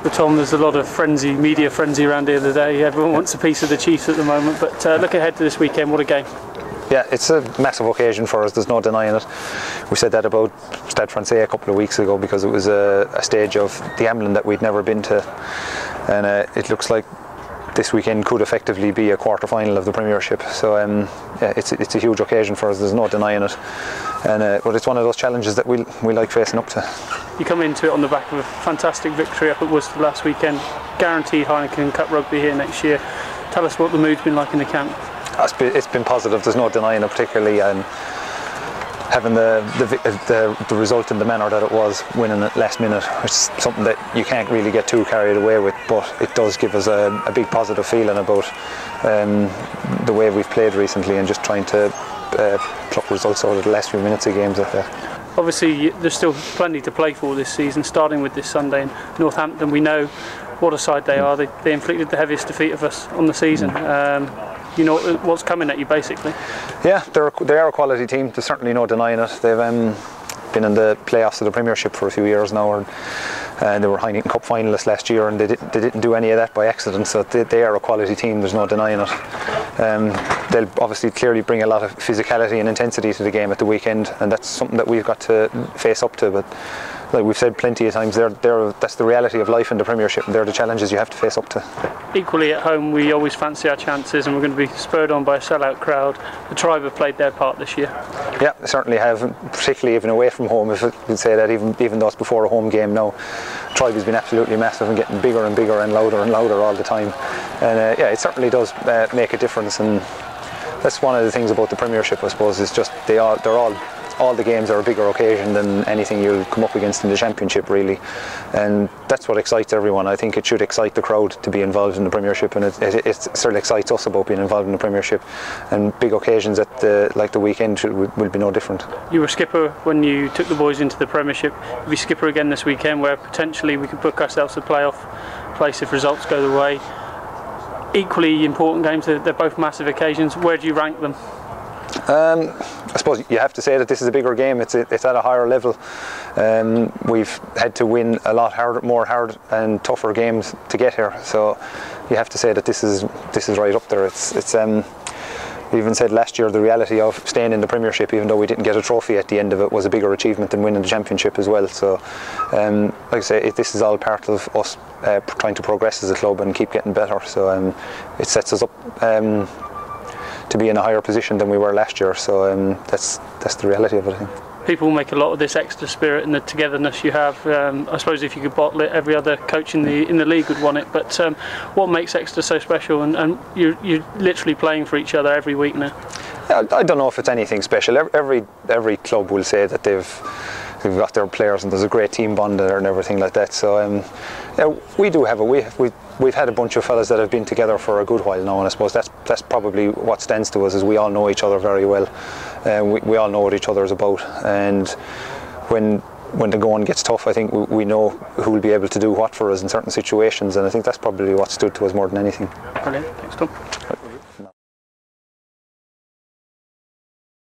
Well, Tom, there's a lot of frenzy, media frenzy around here today. Everyone wants a piece of the Chiefs at the moment, but look ahead to this weekend. What a game. Yeah, it's a massive occasion for us, there's no denying it. We said that about Stade Francais a couple of weeks ago because it was a stage of the Amlin that we'd never been to, and it looks like this weekend could effectively be a quarter-final of the Premiership. So yeah, it's a huge occasion for us, there's no denying it. But it's one of those challenges that we like facing up to. You come into it on the back of a fantastic victory up at Worcester last weekend, guaranteed Heineken Cup rugby here next year. Tell us what the mood's been like in the camp. It's been positive, there's no denying it, particularly having the result in the manner that it was, winning at last minute. It's something that you can't really get too carried away with, but it does give us a big positive feeling about the way we've played recently and just trying to pluck results out of the last few minutes of games like that. Obviously there's still plenty to play for this season, starting with this Sunday in Northampton. We know what a side they are. They inflicted the heaviest defeat of us on the season. You know what's coming at you, basically. Yeah, they are a quality team. There's certainly no denying it. They've been in the playoffs of the Premiership for a few years now, and they were Heineken Cup finalists last year, and they didn't do any of that by accident. So they are a quality team. There's no denying it. They'll obviously clearly bring a lot of physicality and intensity to the game at the weekend, and that's something that we've got to face up to. But like we've said plenty of times, that's the reality of life in the Premiership, and they're the challenges you have to face up to. Equally at home, we always fancy our chances, and we're going to be spurred on by a sellout crowd. The Tribe have played their part this year. Yeah, they certainly have, particularly even away from home. If we'd say that, even though it's before a home game now, Tribe has been absolutely massive and getting bigger and bigger and louder all the time. And yeah, it certainly does make a difference, and that's one of the things about the Premiership, I suppose, is just all the games are a bigger occasion than anything you'll come up against in the Championship, really, and that's what excites everyone. I think it should excite the crowd to be involved in the Premiership, and it certainly excites us about being involved in the Premiership, and big occasions like the weekend will be no different. You were skipper when you took the boys into the Premiership. You'll be skipper again this weekend, where potentially we could book ourselves a playoff place if results go the way. Equally important games, they're both massive occasions. Where do you rank them? I suppose you have to say that this is a bigger game. It's at a higher level. We've had to win a lot more hard and tougher games to get here. So you have to say that this is right up there. We even said last year the reality of staying in the Premiership, even though we didn't get a trophy at the end of it, was a bigger achievement than winning the Championship as well. So like I say, this is all part of us trying to progress as a club and keep getting better. So it sets us up to be in a higher position than we were last year, so that's the reality of it, I think. People make a lot of this extra spirit and the togetherness you have. I suppose if you could bottle it, every other coach in the league would want it. But what makes Exeter so special? And you're literally playing for each other every week now. I don't know if it's anything special. Every club will say that they've got their players and there's a great team bond there and everything like that. So yeah, we do have we've had a bunch of fellas that have been together for a good while now, and I suppose that's probably what stands to us, is we all know each other very well. We all know what each other is about, and when the going gets tough, I think we know who will be able to do what for us in certain situations, and I think that's probably what stood to us more than anything. Brilliant, thanks Tom.